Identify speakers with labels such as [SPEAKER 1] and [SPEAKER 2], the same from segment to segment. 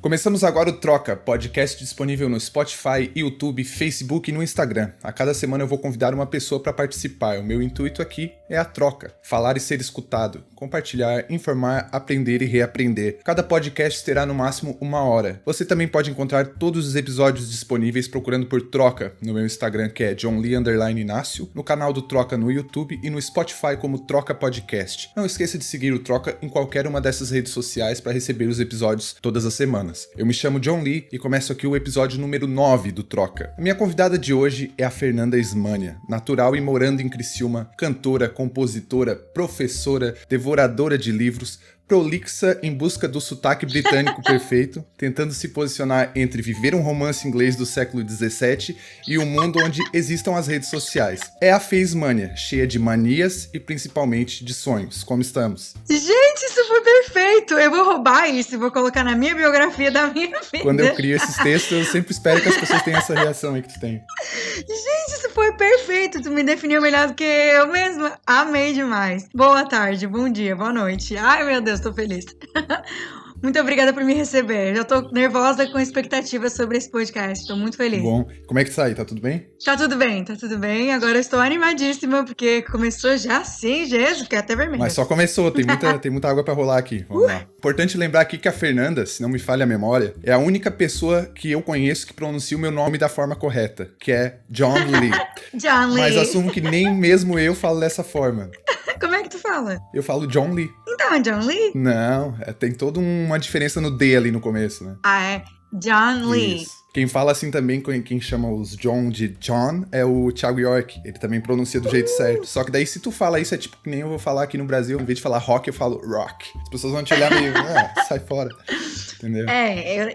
[SPEAKER 1] Começamos agora o Troca, podcast disponível no Spotify, YouTube, Facebook e no Instagram. A cada semana eu vou convidar uma pessoa para participar. O meu intuito aqui é a troca, falar e ser escutado, compartilhar, informar, aprender e reaprender. Cada podcast terá no máximo 1 hora. Você também pode encontrar todos os episódios disponíveis procurando por Troca no meu Instagram, que é johnlee_inácio, no canal do Troca no YouTube e no Spotify como Troca Podcast. Não esqueça de seguir o Troca em qualquer uma dessas redes sociais para receber os episódios todas as semanas. Eu me chamo John Lee e começo aqui o episódio número 9 do Troca. A minha convidada de hoje é a Fernanda Ismânia, natural e morando em Criciúma, cantora, compositora, professora, devoradora de livros, prolixa em busca do sotaque britânico perfeito, tentando se posicionar entre viver um romance inglês do século XVII e um mundo onde existam as redes sociais. É a Fê Ismânia, cheia de manias e principalmente de sonhos. Como estamos?
[SPEAKER 2] Gente, isso foi perfeito! Eu vou roubar isso e vou colocar na minha biografia da minha vida.
[SPEAKER 1] Quando eu crio esses textos, eu sempre espero que as pessoas tenham essa reação aí que tu tem.
[SPEAKER 2] Gente, isso foi perfeito! Tu me definiu melhor do que eu mesma. Amei demais. Boa tarde, bom dia, boa noite. Ai, meu Deus, tô feliz. Muito obrigada por me receber. Já tô nervosa com expectativas sobre esse podcast. Tô muito feliz.
[SPEAKER 1] Bom, como é que tá aí? Tá tudo bem?
[SPEAKER 2] Tá tudo bem, tá tudo bem. Agora eu estou animadíssima, porque começou já sim, Jesus, fiquei até vermelha.
[SPEAKER 1] Mas só começou, tem muita água pra rolar aqui. Vamos lá. Importante lembrar aqui que a Fernanda, se não me falha a memória, é a única pessoa que eu conheço que pronuncia o meu nome da forma correta, que é John Lee.
[SPEAKER 2] John Lee.
[SPEAKER 1] Mas assumo que nem mesmo eu falo dessa forma.
[SPEAKER 2] Como é que tu fala?
[SPEAKER 1] Eu falo John Lee.
[SPEAKER 2] Então, é John Lee?
[SPEAKER 1] Não, tem toda uma diferença no D ali no começo, né?
[SPEAKER 2] Ah, é John Lee.
[SPEAKER 1] Isso. Quem fala assim também, quem chama os John de John, é o Thiago York. Ele também pronuncia do jeito certo. Só que daí se tu fala isso, é tipo que nem eu vou falar aqui no Brasil. Em vez de falar rock, eu falo rock. As pessoas vão te olhar meio, sai fora. Entendeu?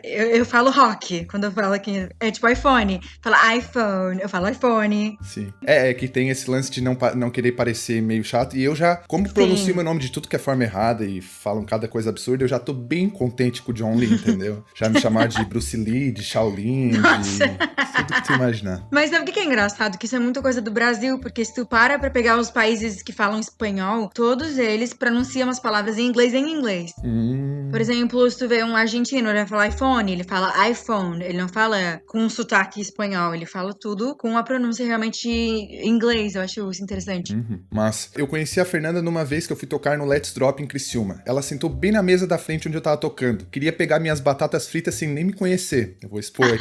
[SPEAKER 2] Eu falo rock quando eu falo aqui. É tipo iPhone. Fala iPhone, eu falo iPhone.
[SPEAKER 1] Sim. É que tem esse lance de não querer parecer meio chato. E eu já, como pronuncio meu nome de tudo que é forma errada e falam cada coisa absurda, eu já tô bem contente com o John Lee, entendeu? Já me chamar de Bruce Lee, de Shaolin,
[SPEAKER 2] Nossa.
[SPEAKER 1] de tudo que tu imaginar.
[SPEAKER 2] Mas sabe o que é engraçado? Que isso é muita coisa do Brasil, porque se tu para pra pegar os países que falam espanhol, todos eles pronunciam as palavras em inglês. Por exemplo, se tu vê um argentino, ele vai falar iPhone, ele fala iPhone, ele não fala com um sotaque espanhol, ele fala tudo com a pronúncia realmente em inglês. Eu acho isso interessante.
[SPEAKER 1] Mas eu conheci a Fernanda numa vez que eu fui tocar no Let's Drop em Criciúma. Ela sentou bem na mesa da frente onde eu tava tocando. Queria pegar minhas batatas fritas sem nem me conhecer. Eu vou expor aqui.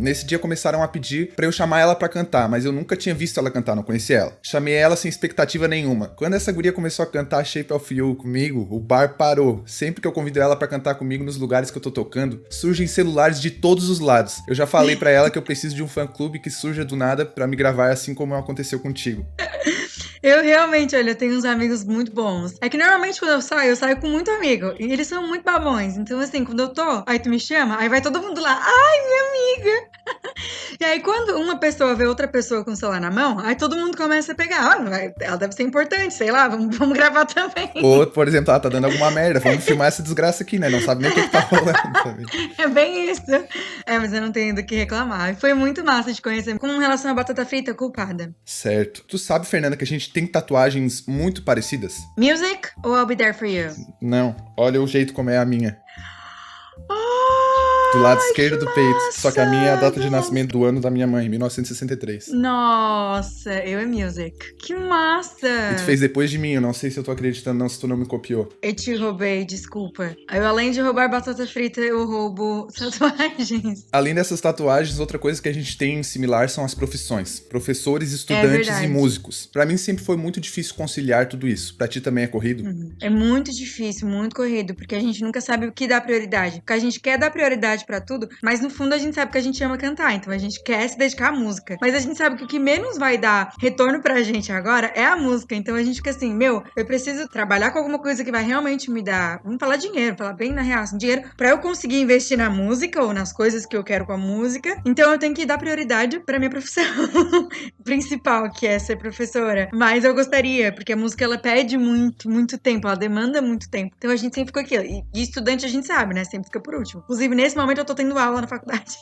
[SPEAKER 1] Nesse dia começaram a pedir pra eu chamar ela pra cantar, mas eu nunca tinha visto ela cantar, não conhecia ela. Chamei ela sem expectativa nenhuma. Quando essa guria começou a cantar Shape of You comigo, o bar parou. Sempre que eu convido ela pra cantar comigo nos lugares que eu tô tocando, surgem celulares de todos os lados. Eu já falei pra ela que eu preciso de um fã-clube que surja do nada pra me gravar assim como aconteceu contigo.
[SPEAKER 2] Eu realmente, olha, eu tenho uns amigos muito bons. É que normalmente quando eu saio com muito amigo. E eles são muito babões. Então, assim, quando eu tô, aí tu me chama, aí vai todo mundo lá. Ai, minha amiga! E aí, quando uma pessoa vê outra pessoa com o celular na mão, aí todo mundo começa a pegar. Ela deve ser importante, sei lá, vamos gravar também.
[SPEAKER 1] Ou, por exemplo, tá dando alguma merda, vamos filmar essa desgraça aqui, né? Não sabe nem o que tá rolando, sabe?
[SPEAKER 2] É bem isso. Mas eu não tenho do que reclamar. Foi muito massa de conhecer. Com relação à batata frita, culpada.
[SPEAKER 1] Certo. Tu sabe, Fernanda, que a gente tem tatuagens muito parecidas?
[SPEAKER 2] Music ou I'll Be There For You?
[SPEAKER 1] Não. Olha o jeito como é a minha. Do lado esquerdo do peito. Só que a minha é a data de nascimento do ano da minha mãe, 1963.
[SPEAKER 2] Nossa, eu é Music. Que massa!
[SPEAKER 1] E tu fez depois de mim, eu não sei se eu tô acreditando não, se tu não me copiou.
[SPEAKER 2] Eu te roubei, desculpa. Eu, além de roubar batata frita, eu roubo tatuagens.
[SPEAKER 1] Além dessas tatuagens, outra coisa que a gente tem similar são as profissões. Professores, estudantes e músicos. Pra mim sempre foi muito difícil conciliar tudo isso. Pra ti também é corrido?
[SPEAKER 2] É muito difícil, muito corrido, porque a gente nunca sabe o que dá prioridade. Porque a gente quer dar prioridade pra tudo, mas no fundo a gente sabe que a gente ama cantar, então a gente quer se dedicar à música. Mas a gente sabe que o que menos vai dar retorno pra gente agora é a música, então a gente fica assim, eu preciso trabalhar com alguma coisa que vai realmente me dar, vamos falar dinheiro, falar bem na real, assim, dinheiro pra eu conseguir investir na música ou nas coisas que eu quero com a música, então eu tenho que dar prioridade pra minha profissão principal, que é ser professora. Mas eu gostaria, porque a música ela pede muito tempo, ela demanda muito tempo, então a gente sempre fica aqui, e estudante a gente sabe, né, sempre fica por último. Inclusive nesse momento finalmente eu tô tendo aula na faculdade.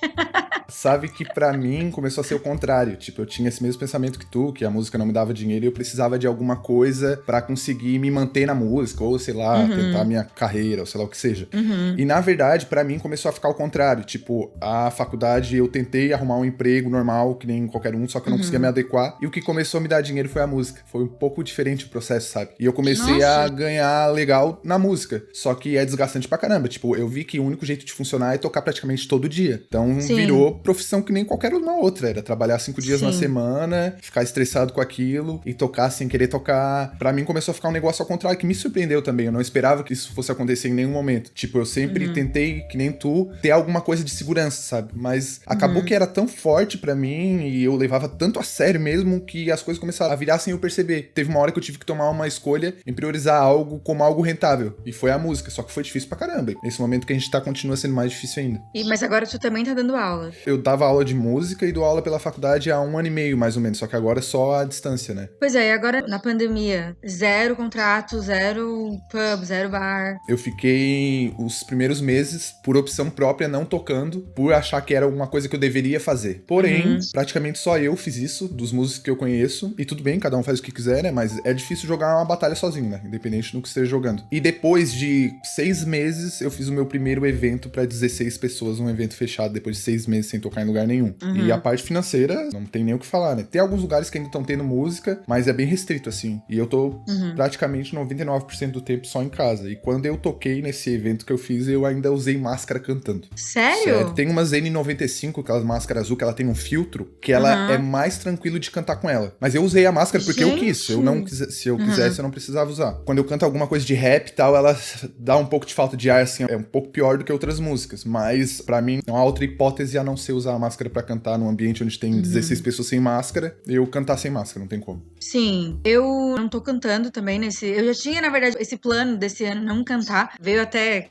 [SPEAKER 1] Sabe que pra mim começou a ser o contrário. Tipo, eu tinha esse mesmo pensamento que tu, que a música não me dava dinheiro e eu precisava de alguma coisa pra conseguir me manter na música, ou sei lá, tentar minha carreira, ou sei lá o que seja. E na verdade, pra mim começou a ficar o contrário. Tipo, a faculdade eu tentei arrumar um emprego normal, que nem qualquer um, só que eu não conseguia me adequar. E o que começou a me dar dinheiro foi a música. Foi um pouco diferente o processo, sabe? E eu comecei a ganhar legal na música. Só que é desgastante pra caramba. Tipo, eu vi que o único jeito de funcionar é tocar praticamente todo dia. Então virou profissão que nem qualquer uma outra. Era trabalhar 5 dias na semana, ficar estressado com aquilo e tocar sem querer tocar. Pra mim começou a ficar um negócio ao contrário, que me surpreendeu também. Eu não esperava que isso fosse acontecer em nenhum momento. Tipo, eu sempre tentei, que nem tu, ter alguma coisa de segurança, sabe? Mas acabou que era tão forte pra mim e eu levava tanto a sério mesmo que as coisas começaram a virar sem eu perceber. Teve uma hora que eu tive que tomar uma escolha em priorizar algo como algo rentável. E foi a música. Só que foi difícil pra caramba. Nesse momento que a gente tá, continua sendo mais difícil ainda.
[SPEAKER 2] Mas agora tu também tá dando aula.
[SPEAKER 1] Eu dava aula de música e dou aula pela faculdade há 1 ano e meio, mais ou menos. Só que agora é só a distância, né?
[SPEAKER 2] Pois é, e agora na pandemia, 0 contrato, 0 pub, 0 bar.
[SPEAKER 1] Eu fiquei os primeiros meses, por opção própria, não tocando, por achar que era uma coisa que eu deveria fazer. Porém, praticamente só eu fiz isso, dos músicos que eu conheço. E tudo bem, cada um faz o que quiser, né? Mas é difícil jogar uma batalha sozinho, né? Independente do que esteja jogando. E depois de 6 meses, eu fiz o meu primeiro evento pra 16 pessoas, um evento fechado, depois de 6 meses sem tocar em lugar nenhum. E a parte financeira, não tem nem o que falar, né? Tem alguns lugares que ainda estão tendo música, mas é bem restrito, assim. E eu tô praticamente 99% do tempo só em casa. E quando eu toquei nesse evento que eu fiz, eu ainda usei máscara cantando.
[SPEAKER 2] Sério?
[SPEAKER 1] Tem umas N95, aquelas máscaras azul, que ela tem um filtro, que ela é mais tranquilo de cantar com ela. Mas eu usei a máscara porque eu quis. Eu não quis, se eu quisesse, eu não precisava usar. Quando eu canto alguma coisa de rap e tal, ela dá um pouco de falta de ar, assim. É um pouco pior do que outras músicas. Mas, pra mim, não há outra hipótese a não ser usar a máscara pra cantar num ambiente onde tem 16 pessoas sem máscara. Eu cantar sem máscara, não tem como.
[SPEAKER 2] Sim, eu não tô cantando também nesse... Eu já tinha, na verdade, esse plano desse ano não cantar. Veio até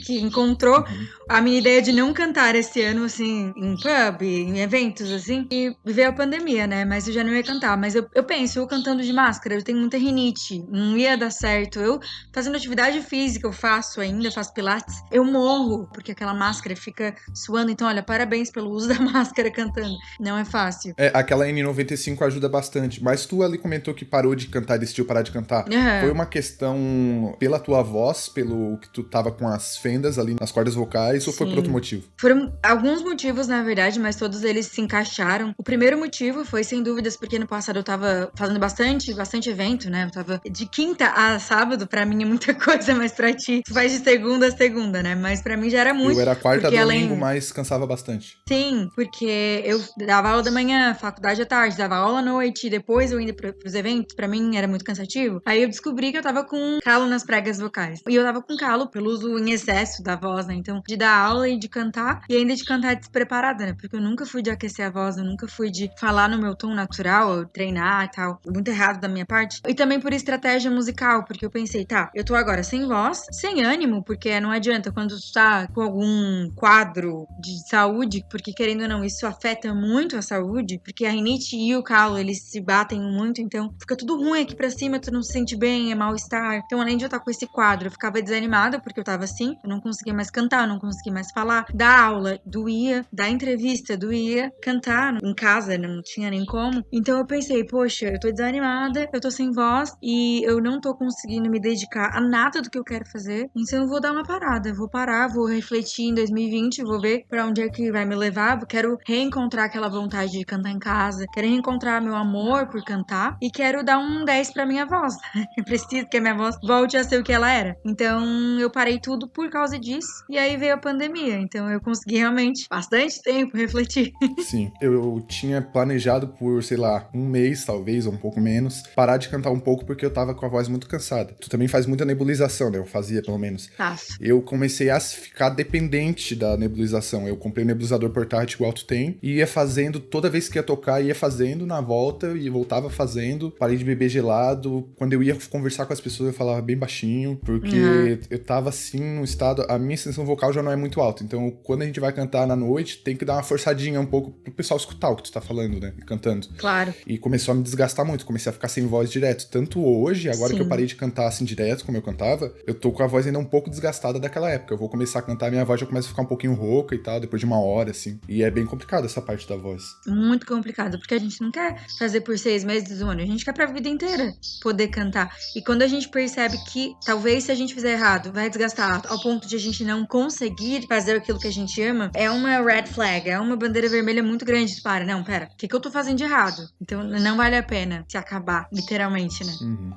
[SPEAKER 2] que encontrou a minha ideia de não cantar esse ano, assim, em pub, em eventos, assim. E veio a pandemia, né? Mas eu já não ia cantar. Mas eu penso, eu cantando de máscara, eu tenho muita rinite. Não ia dar certo. Eu, fazendo atividade física, eu faço ainda, faço pilates. Eu morro, porque aquela máscara fica suando. Então, olha, parabéns pelo uso da máscara cantando. Não é fácil.
[SPEAKER 1] Aquela N95 ajuda bastante. Mas tu ali comentou que parou de cantar, decidiu parar de cantar. Foi uma questão pela tua voz, pelo que tu tava com as fendas ali nas cordas vocais, ou foi por outro motivo?
[SPEAKER 2] Foram alguns motivos, na verdade, mas todos eles se encaixaram. O primeiro motivo foi, sem dúvidas, porque no passado eu tava fazendo bastante evento, né? Eu tava de quinta a sábado, pra mim é muita coisa, mas pra ti, tu faz de segunda a segunda, né? Mas pra mim já era muito.
[SPEAKER 1] Eu era quarta a domingo, mas cansava bastante.
[SPEAKER 2] Sim, porque eu dava aula da manhã, faculdade à tarde, dava aula à noite, e depois eu indo pros eventos, pra mim era muito cansativo. Aí eu descobri que eu tava com calo nas pregas vocais. E eu tava com calo pelo uso em excesso da voz, né? Então, de dar aula e de cantar, e ainda de cantar despreparada, né? Porque eu nunca fui de aquecer a voz, eu nunca fui de falar no meu tom natural, treinar e tal. Muito errado da minha parte. E também por estratégia musical, porque eu pensei, tá, eu tô agora sem voz, sem ânimo, porque não adianta quando tu tá com algum quadro de saúde, porque querendo ou não, isso afeta muito a saúde, porque a rinite e o calo, eles se batem muito, então fica tudo ruim aqui pra cima, tu não se sente bem, é mal-estar. Então, além de eu estar com esse quadro, eu ficava desanimada, porque eu tava assim, eu não conseguia mais cantar, eu não conseguia mais falar. Dar aula, doía. Dar entrevista, doía. Cantar em casa, não tinha nem como. Então, eu pensei, poxa, eu tô desanimada, eu tô sem voz, e eu não tô conseguindo me dedicar a nada do que eu quero fazer, então eu vou dar uma parada, eu vou parar, vou refletir em 2020, vou ver pra onde é que vai me levar, eu quero reencontrar aquela vontade de cantar em casa, quero reencontrar meu amor por cantar, e quero dar um 10 pra minha voz. Eu preciso que a minha voz volte a ser o que ela era. Então, eu parei tudo por causa disso, e aí veio a pandemia, então eu consegui realmente bastante tempo refletir.
[SPEAKER 1] Sim, eu tinha planejado por, sei lá, 1 mês, talvez, ou um pouco menos, parar de cantar um pouco porque eu tava com a voz muito cansada. Tu também faz muita nebulização, né? Eu fazia, pelo menos.
[SPEAKER 2] Faço.
[SPEAKER 1] Eu comecei a ficar dependente da nebulização. Eu comprei um nebulizador portátil igual tu tem, e ia fazendo, toda vez que ia tocar, ia fazendo na volta, e voltava fazendo. Parei de beber gelado. Quando eu ia conversar com as pessoas, eu falava bem baixinho, porque eu tava assim, num estado... A minha extensão vocal já não é muito alta, então quando a gente vai cantar na noite, tem que dar uma forçadinha um pouco pro pessoal escutar o que tu tá falando, né? Cantando.
[SPEAKER 2] Claro.
[SPEAKER 1] E começou a me desgastar muito, comecei a ficar sem voz direto. Tanto hoje, agora que eu parei de cantar assim direto, como eu cantava, eu tô com a voz ainda um pouco desgastada daquela época. Eu vou começar a cantar, minha voz já começa a ficar um pouquinho rouca e tal, depois de uma hora, assim. E é bem complicado essa parte da voz.
[SPEAKER 2] Muito complicado, porque a gente não quer fazer por 6 meses, um ano. A gente quer pra vida inteira poder cantar. E quando a gente percebe que talvez se a gente fizer errado, vai desgastar ao ponto de a gente não conseguir fazer aquilo que a gente ama, é uma red flag, é uma bandeira vermelha muito grande. Para, não, pera, o que eu tô fazendo de errado? Então não vale a pena se acabar, literalmente, né?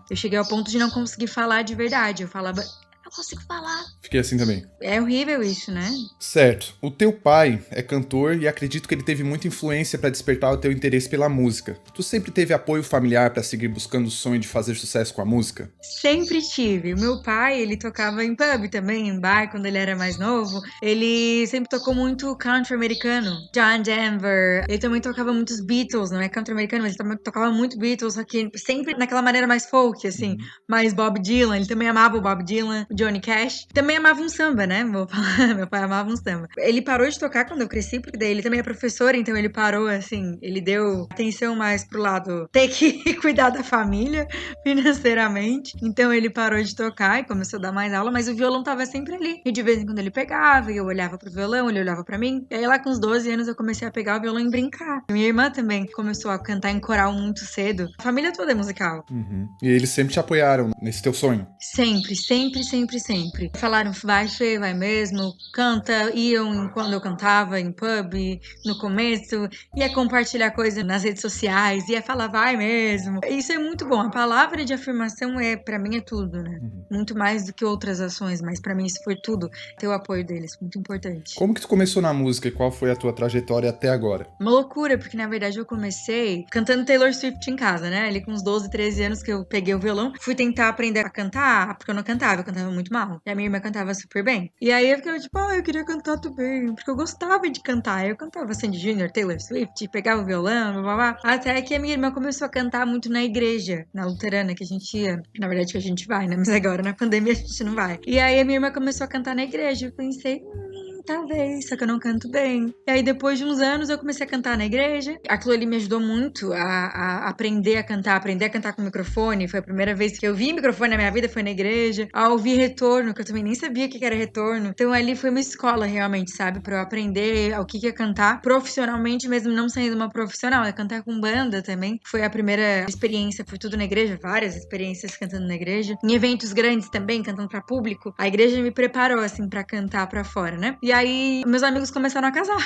[SPEAKER 2] Eu cheguei ao ponto de não conseguir falar de verdade. Eu falava, não consigo falar.
[SPEAKER 1] Fiquei assim também.
[SPEAKER 2] É horrível isso, né?
[SPEAKER 1] Certo. O teu pai é cantor e acredito que ele teve muita influência pra despertar o teu interesse pela música. Tu sempre teve apoio familiar pra seguir buscando o sonho de fazer sucesso com a música?
[SPEAKER 2] Sempre tive. O meu pai, ele tocava em pub também, em bar, quando ele era mais novo. Ele sempre tocou muito country americano. John Denver. Ele também tocava muitos Beatles, não é country americano, mas ele também tocava muito Beatles, só que sempre naquela maneira mais folk, assim. Mais Bob Dylan. Ele também amava o Bob Dylan, o Johnny Cash. Também amava um samba, né? Vou falar, meu pai amava um samba. Ele parou de tocar quando eu cresci, porque daí ele também é professor, então ele parou, assim, ele deu atenção mais pro lado ter que cuidar da família financeiramente. Então ele parou de tocar e começou a dar mais aula, mas o violão tava sempre ali. E de vez em quando ele pegava, e eu olhava pro violão, ele olhava pra mim. E aí lá com uns 12 anos eu comecei a pegar o violão e brincar. Minha irmã também começou a cantar em coral muito cedo. A família toda é musical.
[SPEAKER 1] E eles sempre te apoiaram nesse teu sonho?
[SPEAKER 2] Sempre, sempre, sempre, sempre. Falaram, vai, Fê, vai mesmo, canta. Iam quando eu cantava em pub, no começo, ia compartilhar coisa nas redes sociais, ia falar, vai mesmo. Isso é muito bom. A palavra de afirmação pra mim é tudo, né? Muito mais do que outras ações, mas pra mim isso foi tudo. Ter o apoio deles, muito importante.
[SPEAKER 1] Como que tu começou na música e qual foi a tua trajetória até agora?
[SPEAKER 2] Uma loucura, porque na verdade eu comecei cantando Taylor Swift em casa, né? Ali com uns 12, 13 anos que eu peguei o violão, fui tentar aprender a cantar, porque eu não cantava, eu cantava muito mal. E a minha irmã cantava super bem. E aí eu fiquei tipo, eu queria cantar também, porque eu gostava de cantar. Eu cantava Sandy Junior, Taylor Swift, pegava o violão, blá blá blá. Até que a minha irmã começou a cantar muito na igreja, na luterana que a gente ia. Na verdade que a gente vai, né? Mas agora na pandemia a gente não vai. E aí a minha irmã começou a cantar na igreja. Eu pensei, talvez, só que eu não canto bem. E aí, depois de uns anos, eu comecei a cantar na igreja. Aquilo ali me ajudou muito a aprender a cantar com microfone. Foi a primeira vez que eu vi microfone na minha vida, foi na igreja. A ouvir retorno, que eu também nem sabia o que era retorno. Então, ali foi uma escola, realmente, sabe? Pra eu aprender o que é cantar profissionalmente, mesmo não sendo uma profissional. É cantar com banda também. Foi a primeira experiência, foi tudo na igreja, várias experiências cantando na igreja. Em eventos grandes também, cantando pra público. A igreja me preparou, assim, pra cantar pra fora, né? E aí, meus amigos começaram a casar.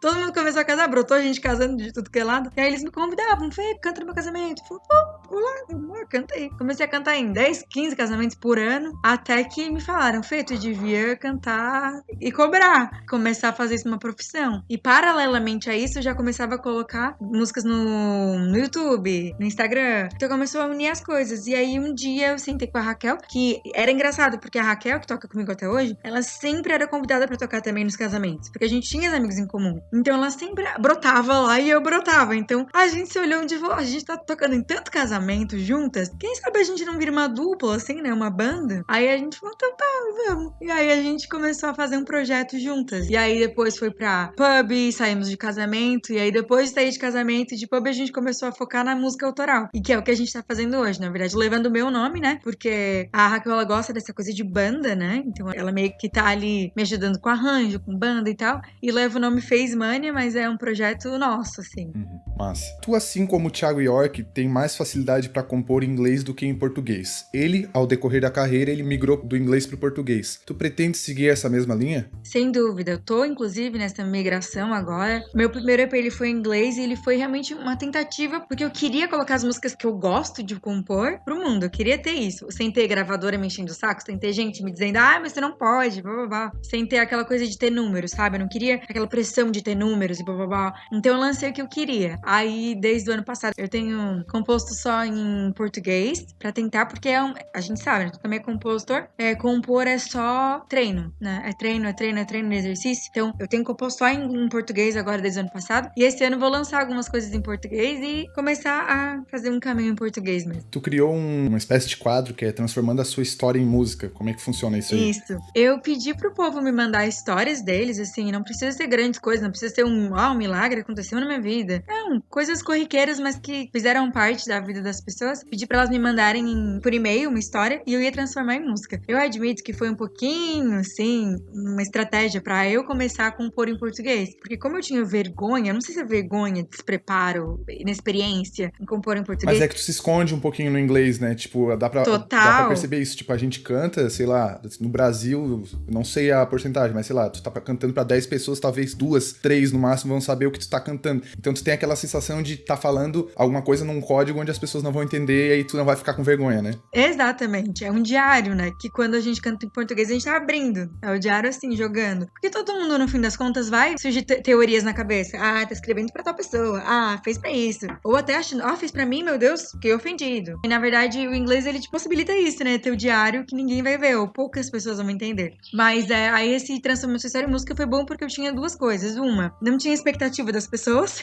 [SPEAKER 2] Todo mundo começou a casar, brotou gente casando de tudo que é lado. E aí eles me convidavam, Fê, canta no meu casamento. Eu falei, vou lá, cantei. Comecei a cantar em 10, 15 casamentos por ano, até que me falaram, Fê, tu devia cantar e cobrar. Começar a fazer isso uma profissão. E paralelamente a isso, eu já começava a colocar músicas no YouTube, no Instagram. Então começou a unir as coisas. E aí um dia eu sentei com a Raquel, que era engraçado, porque a Raquel, que toca comigo até hoje, ela sempre era convidada pra tocar também nos casamentos, porque a gente tinha amigos em comum. Então ela sempre brotava lá e eu brotava. Então a gente se olhou de volta, a gente tá tocando em tanto casamento juntas, quem sabe a gente não vira uma dupla, assim, né? Uma banda? Aí a gente falou, então tá, vamos. E aí a gente começou a fazer um projeto juntas. E aí depois foi pra pub, saímos de casamento, e aí depois de sair de casamento e de pub, a gente começou a focar na música autoral. E que é o que a gente tá fazendo hoje, na verdade, levando o meu nome, né? Porque a Raquel, ela gosta dessa coisa de banda, né? Então ela meio que tá ali me ajudando com arranjo, com banda e tal. E leva o nome Face Mania, mas é um projeto nosso, assim.
[SPEAKER 1] Massa. Tu, assim como o Thiago York, tem mais facilidade pra compor em inglês do que em português. Ele, ao decorrer da carreira, ele migrou do inglês pro português. Tu pretende seguir essa mesma linha?
[SPEAKER 2] Sem dúvida. Eu tô, inclusive, nessa migração agora. Meu primeiro EP, ele foi em inglês e ele foi realmente uma tentativa, porque eu queria colocar as músicas que eu gosto de compor pro mundo. Eu queria ter isso. Sem ter gravadora me enchendo o saco, sem ter gente me dizendo, mas você não pode, blá, blá, blá. Sem ter aquela coisa de ter números, sabe? Eu não queria aquela pressão de ter números e blá, blá, blá. Então eu lancei o que eu queria. Aí, desde o ano passado, eu tenho composto só em português, pra tentar, porque a gente sabe, né? Tu também é compositor. Compor é só treino, né? É treino no exercício. Então, eu tenho composto só em português agora, desde o ano passado. E esse ano eu vou lançar algumas coisas em português e começar a fazer um caminho em português mesmo.
[SPEAKER 1] Tu criou uma espécie de quadro que é transformando a sua história em música. Como é que funciona isso aí?
[SPEAKER 2] Isso. Eu pedi pro povo me mandar histórias deles, assim, não precisa ser grandes coisas, não precisa ser um milagre aconteceu na minha vida. Não, coisas corriqueiras, mas que fizeram parte da vida das pessoas. Pedi pra elas me mandarem por e-mail uma história e eu ia transformar em música. Eu admito que foi um pouquinho, assim, uma estratégia pra eu começar a compor em português. Porque como eu tinha vergonha, não sei se é vergonha, despreparo, inexperiência em compor em português.
[SPEAKER 1] Mas é que tu se esconde um pouquinho no inglês, né? Tipo, dá pra
[SPEAKER 2] Total.
[SPEAKER 1] perceber isso. Tipo, a gente canta, sei lá, no Brasil, não sei a porcentagem, mas sei lá, tu tá cantando pra 10 pessoas, talvez 2, 3 no máximo vão saber o que tu tá cantando. Então tu tem aquela sensação de tá falando alguma coisa num código onde as pessoas não vão entender e aí tu não vai ficar com vergonha, né?
[SPEAKER 2] Exatamente. É um diário, né? Que quando a gente canta em português, a gente tá abrindo. É o diário assim, jogando. Porque todo mundo, no fim das contas, vai surgir teorias na cabeça. Ah, tá escrevendo pra tal pessoa. Ah, fez pra isso. Ou até achando, fez pra mim, meu Deus, fiquei ofendido. E na verdade, o inglês, ele te possibilita isso, né? Ter o diário que ninguém vai ver, ou poucas pessoas vão entender. Mas aí esse Transformando Sua História em Música foi bom porque eu tinha duas coisas. Uma, não tinha expectativa das pessoas.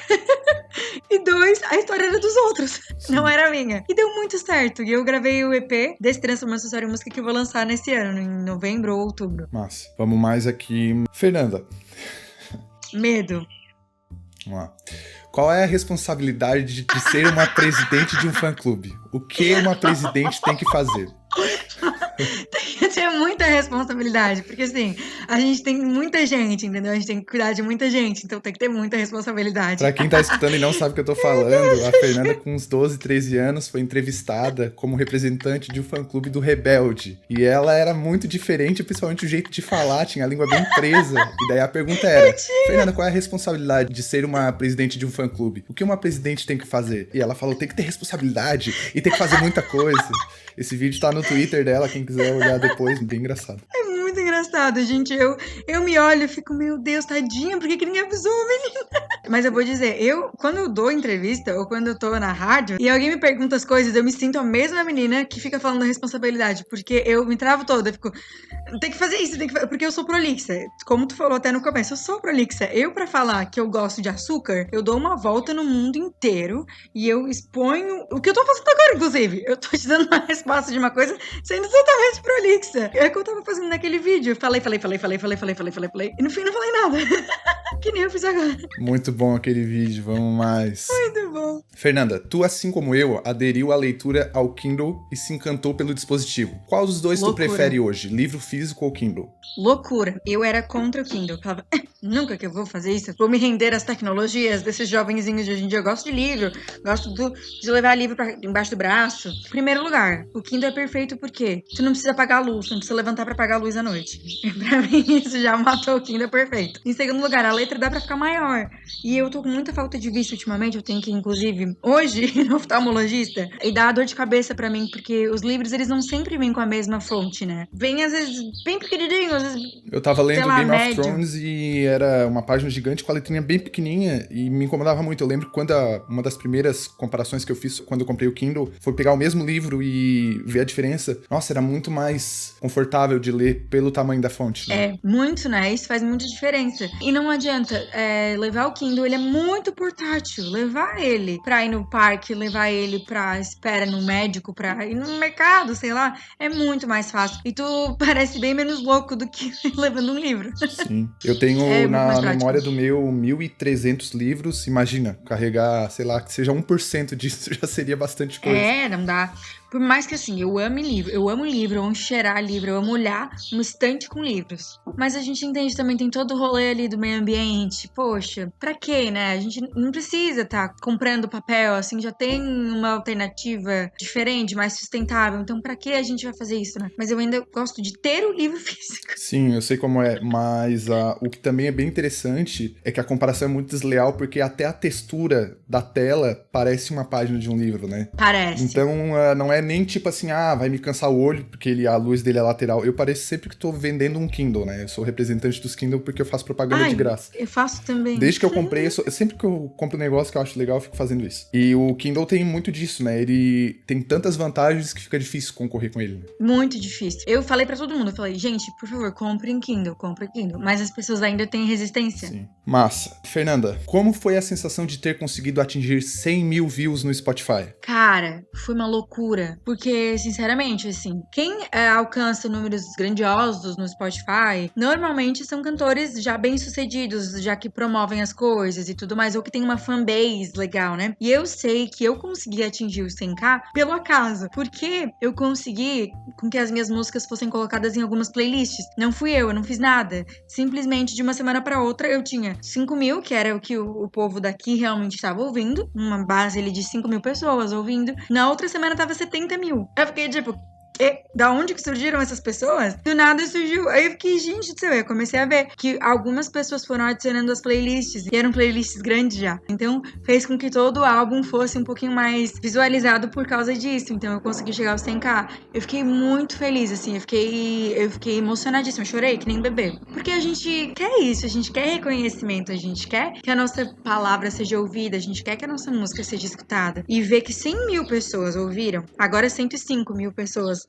[SPEAKER 2] E dois, a história era dos outros. Não era minha. E deu muito certo. E eu gravei o EP desse Transformando Sua História em Música que eu vou lançar nesse ano, em novembro ou outubro.
[SPEAKER 1] Massa. Vamos mais aqui. Fernanda.
[SPEAKER 2] Medo.
[SPEAKER 1] Vamos lá. Qual é a responsabilidade de ser uma presidente de um fã-clube? O que uma presidente tem que fazer?
[SPEAKER 2] Tem que ter muita responsabilidade, porque assim, a gente tem muita gente, entendeu? A gente tem que cuidar de muita gente, então tem que ter muita responsabilidade.
[SPEAKER 1] Pra quem tá escutando e não sabe o que eu tô falando, a Fernanda, com uns 12, 13 anos, foi entrevistada como representante de um fã-clube do Rebelde. E ela era muito diferente, principalmente o jeito de falar, tinha a língua bem presa. E daí a pergunta era, Fernanda, qual é a responsabilidade de ser uma presidente de um fã-clube? O que uma presidente tem que fazer? E ela falou, tem que ter responsabilidade e tem que fazer muita coisa. Esse vídeo tá no Twitter dela, quem quiser olhar depois, bem engraçado.
[SPEAKER 2] É muito engraçado, gente. Eu me olho e fico, meu Deus, tadinha, por que ninguém avisou a menina? Mas eu vou dizer, quando eu dou entrevista ou quando eu tô na rádio e alguém me pergunta as coisas, eu me sinto a mesma menina que fica falando da responsabilidade, porque eu me travo toda, eu fico, tem que fazer isso, porque eu sou prolixa. Como tu falou até no começo, eu sou prolixa. Pra falar que eu gosto de açúcar, eu dou uma volta no mundo inteiro e eu exponho o que eu tô fazendo agora, inclusive. Eu tô te dando uma resposta de uma coisa sendo totalmente prolixa. É o que eu tava fazendo naquele vídeo. Falei. E no fim não falei nada. Que nem eu fiz agora.
[SPEAKER 1] Muito bom aquele vídeo, vamos mais.
[SPEAKER 2] Muito bom.
[SPEAKER 1] Fernanda, tu, assim como eu, aderiu à leitura ao Kindle e se encantou pelo dispositivo. Qual dos dois
[SPEAKER 2] Loucura.
[SPEAKER 1] tu prefere hoje, livro físico ou Kindle?
[SPEAKER 2] Loucura. Eu era contra o Kindle. Eu falava, nunca que eu vou fazer isso. Vou me render às tecnologias desses jovenzinhos de hoje em dia. Eu gosto de livro. Gosto de levar livro pra embaixo do braço. Em primeiro lugar, o Kindle é perfeito porque tu não precisa apagar a luz. Tu não precisa levantar pra apagar a luz à noite. Pra mim, isso já matou o Kindle perfeito. Em segundo lugar, a letra dá pra ficar maior. E eu tô com muita falta de vista ultimamente. Eu tenho que, inclusive, hoje, ir no oftalmologista. E dá dor de cabeça pra mim. Porque os livros, eles não sempre vêm com a mesma fonte, né? Vem, às vezes, bem pequenininho. Às vezes,
[SPEAKER 1] eu tava lendo Game
[SPEAKER 2] médio.
[SPEAKER 1] of Thrones e era uma página gigante com a letrinha bem pequenininha e me incomodava muito. Eu lembro que quando uma das primeiras comparações que eu fiz quando eu comprei o Kindle foi pegar o mesmo livro e ver a diferença. Nossa, era muito mais confortável de ler pelo tamanho da fonte. Né?
[SPEAKER 2] É, muito, né? Isso faz muita diferença. E não adianta levar o Kindle, ele é muito portátil. Levar ele pra ir no parque, levar ele pra espera no médico, pra ir no mercado, sei lá, é muito mais fácil. E tu parece bem menos louco do que levando um livro.
[SPEAKER 1] Sim. Eu tenho na memória do meu 1.300 livros. Imagina, carregar, sei lá, que seja 1% disso já seria bastante coisa.
[SPEAKER 2] É, não dá. Por mais que assim, eu amo livro, eu amo cheirar livro, eu amo olhar uma estante com livros. Mas a gente entende também, tem todo o rolê ali do meio ambiente. Poxa, pra quê, né? A gente não precisa tá comprando papel, assim, já tem uma alternativa diferente, mais sustentável. Então pra que a gente vai fazer isso, né? Mas eu ainda gosto de ter o livro físico.
[SPEAKER 1] Sim, eu sei como é, mas o que também é bem interessante é que a comparação é muito desleal, porque até a textura da tela parece uma página de um livro, né?
[SPEAKER 2] Parece.
[SPEAKER 1] Então não é nem tipo assim, vai me cansar o olho, porque a luz dele é lateral. Eu pareço sempre que tô vendendo um Kindle, né? Eu sou representante dos Kindle porque eu faço propaganda de graça.
[SPEAKER 2] Eu faço também.
[SPEAKER 1] Desde que eu comprei, sempre que eu compro um negócio que eu acho legal, eu fico fazendo isso. E o Kindle tem muito disso, né? Ele tem tantas vantagens que fica difícil concorrer com ele. Né?
[SPEAKER 2] Muito difícil. Eu falei pra todo mundo, eu falei, gente, por favor, compre Kindle. Mas as pessoas ainda têm resistência.
[SPEAKER 1] Sim. Massa. Fernanda, como foi a sensação de ter conseguido atingir 100 mil views no Spotify?
[SPEAKER 2] Cara, foi uma loucura. música. Porque, sinceramente, assim, quem alcança números grandiosos no Spotify, normalmente são cantores já bem-sucedidos, já que promovem as coisas e tudo mais, ou que tem uma fanbase legal, né? E eu sei que eu consegui atingir os 100k pelo acaso, porque eu consegui com que as minhas músicas fossem colocadas em algumas playlists. Não fui eu não fiz nada. Simplesmente de uma semana pra outra eu tinha 5 mil, que era o que o povo daqui realmente estava ouvindo, uma base ali de 5 mil pessoas ouvindo. Na outra semana tava 70 mil. Eu fiquei tipo, da onde que surgiram essas pessoas? Do nada surgiu. Aí eu fiquei, gente do céu, eu comecei a ver que algumas pessoas foram adicionando as playlists, e eram playlists grandes já. Então, fez com que todo o álbum fosse um pouquinho mais visualizado por causa disso. Então, eu consegui chegar aos 100k. Eu fiquei muito feliz, assim, eu fiquei emocionadíssima, eu chorei que nem um bebê. Porque a gente quer isso, a gente quer reconhecimento, a gente quer que a nossa palavra seja ouvida, a gente quer que a nossa música seja escutada. E ver que 100 mil pessoas ouviram, agora 105 mil pessoas,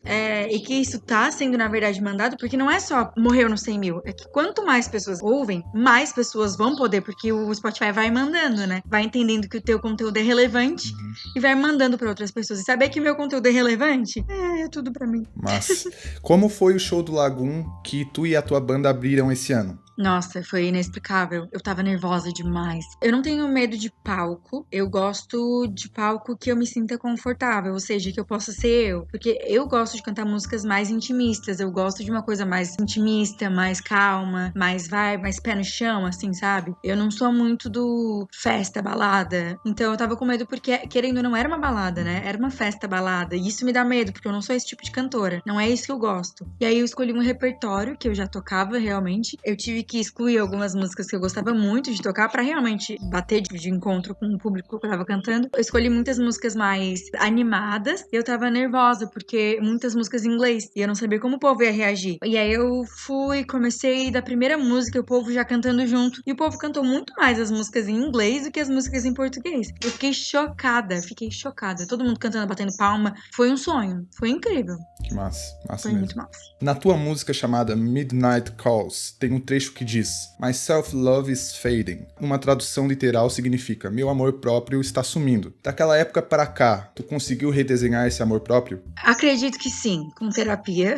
[SPEAKER 2] e que isso tá sendo, na verdade, mandado, porque não é só morreu no 100 mil, é que quanto mais pessoas ouvem, mais pessoas vão poder, porque o Spotify vai mandando, né? Vai entendendo que o teu conteúdo é relevante e vai mandando pra outras pessoas. E saber que o meu conteúdo é relevante, é tudo pra mim.
[SPEAKER 1] Mas como foi o show do Lagoon que tu e a tua banda abriram esse ano?
[SPEAKER 2] Nossa, foi inexplicável. Eu tava nervosa demais. Eu não tenho medo de palco. Eu gosto de palco que eu me sinta confortável, ou seja, que eu possa ser eu. Porque eu gosto de cantar músicas mais intimistas. Eu gosto de uma coisa mais intimista, mais calma, mais vibe, mais pé no chão, assim, sabe? Eu não sou muito do festa, balada. Então eu tava com medo porque, querendo ou não, era uma balada, né? Era uma festa, balada. E isso me dá medo, porque eu não sou esse tipo de cantora. Não é isso que eu gosto. E aí eu escolhi um repertório que eu já tocava realmente. Eu tive que excluir algumas músicas que eu gostava muito de tocar pra realmente bater de encontro com o público que eu tava cantando. Eu escolhi muitas músicas mais animadas e eu tava nervosa porque muitas músicas em inglês e eu não sabia como o povo ia reagir. E aí eu comecei da primeira música, o povo já cantando junto, e o povo cantou muito mais as músicas em inglês do que as músicas em português. Eu fiquei chocada. Todo mundo cantando, batendo palma. Foi um sonho. Foi incrível.
[SPEAKER 1] Que massa, massa
[SPEAKER 2] Foi
[SPEAKER 1] mesmo.
[SPEAKER 2] muito massa.
[SPEAKER 1] Na tua música chamada Midnight Calls, tem um trecho que diz: My self-love is fading. Uma tradução literal significa: meu amor próprio está sumindo. Daquela época para cá, tu conseguiu redesenhar esse amor próprio?
[SPEAKER 2] Acredito que sim, com terapia,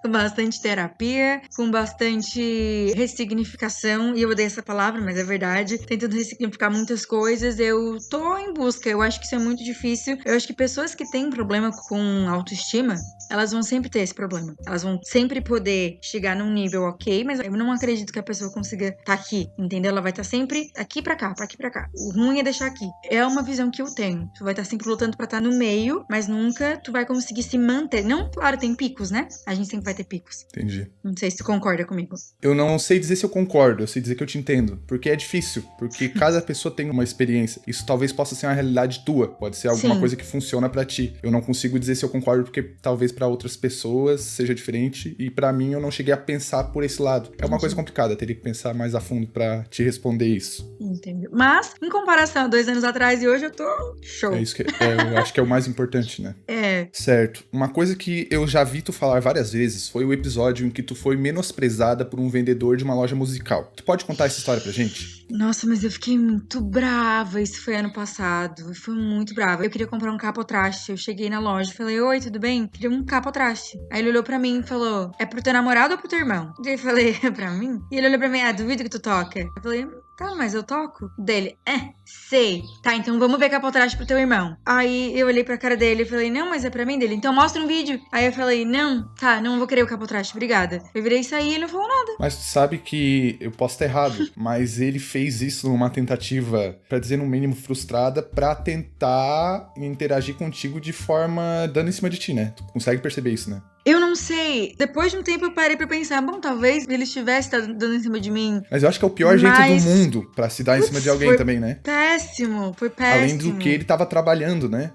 [SPEAKER 2] com bastante terapia, com bastante ressignificação, e eu odeio essa palavra, mas é verdade, tentando ressignificar muitas coisas. Eu tô em busca, eu acho que isso é muito difícil. Eu acho que pessoas que têm problema com autoestima, elas vão sempre ter esse problema. Elas vão sempre poder chegar num nível ok, mas eu não acredito que a pessoa consiga estar aqui, entendeu? Ela vai estar sempre aqui pra cá, pra aqui pra cá. O ruim é deixar aqui. É uma visão que eu tenho. Tu vai estar sempre lutando pra estar no meio, mas nunca tu vai conseguir se manter. Não, claro, tem picos, né? A gente sempre vai ter picos.
[SPEAKER 1] Entendi.
[SPEAKER 2] Não sei se tu concorda comigo.
[SPEAKER 1] Eu não sei dizer se eu concordo, eu sei dizer que eu te entendo. Porque é difícil, porque cada pessoa tem uma experiência. Isso talvez possa ser uma realidade tua, pode ser alguma
[SPEAKER 2] Sim.
[SPEAKER 1] coisa que funciona pra ti. Eu não consigo dizer se eu concordo porque talvez pra outras pessoas seja diferente, e pra mim eu não cheguei a pensar por esse lado. É uma coisa complicada, eu teria que pensar mais a fundo pra te responder isso.
[SPEAKER 2] Entendeu? Mas, em comparação a 2 anos atrás e hoje, eu tô show.
[SPEAKER 1] É isso que eu acho que é o mais importante, né?
[SPEAKER 2] É.
[SPEAKER 1] Certo. Uma coisa que eu já vi tu falar várias vezes foi o episódio em que tu foi menosprezada por um vendedor de uma loja musical. Tu pode contar essa história pra gente?
[SPEAKER 2] Nossa, mas eu fiquei muito brava. Isso foi ano passado. Eu fui muito brava. Eu queria comprar um capotraste. Eu cheguei na loja e falei: oi, tudo bem? Queria um capotraste. Aí ele olhou pra mim e falou: é pro teu namorado ou pro teu irmão? Daí eu falei: é pra mim? E ele olhou pra mim: duvido que tu toca. Eu falei: tá, mas eu toco? Dele: sei. Tá, então vamos ver capotraste pro teu irmão. Aí eu olhei pra cara dele e falei: não, mas é pra mim. Dele: então mostra um vídeo. Aí eu falei: não, tá, não vou querer o capotraste, obrigada. Eu virei e saí e ele não falou nada.
[SPEAKER 1] Mas tu sabe que eu posso estar errado, mas ele fez isso numa tentativa, pra dizer no mínimo frustrada, pra tentar interagir contigo de forma dando em cima de ti, né? Tu consegue perceber isso, né?
[SPEAKER 2] Eu não sei. Depois de um tempo eu parei pra pensar, bom, talvez ele estivesse dando em cima de mim.
[SPEAKER 1] Mas eu acho que é o pior jeito do mundo pra se dar em cima de alguém
[SPEAKER 2] foi
[SPEAKER 1] também, né?
[SPEAKER 2] Péssimo, foi péssimo.
[SPEAKER 1] Além do que ele tava trabalhando, né?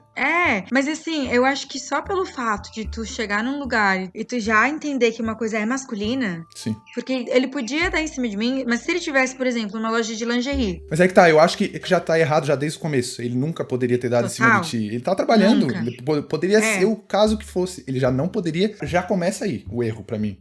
[SPEAKER 2] Mas assim, eu acho que só pelo fato de tu chegar num lugar e tu já entender que uma coisa é masculina.
[SPEAKER 1] Sim.
[SPEAKER 2] Porque ele podia dar em cima de mim, mas se ele tivesse, por exemplo, numa loja de lingerie.
[SPEAKER 1] Mas é que tá, eu acho que já tá errado já desde o começo. Ele nunca poderia ter dado em cima de ti. Ele tá trabalhando. Poderia ser o caso que fosse. Ele já não poderia. Já começa aí o erro pra mim.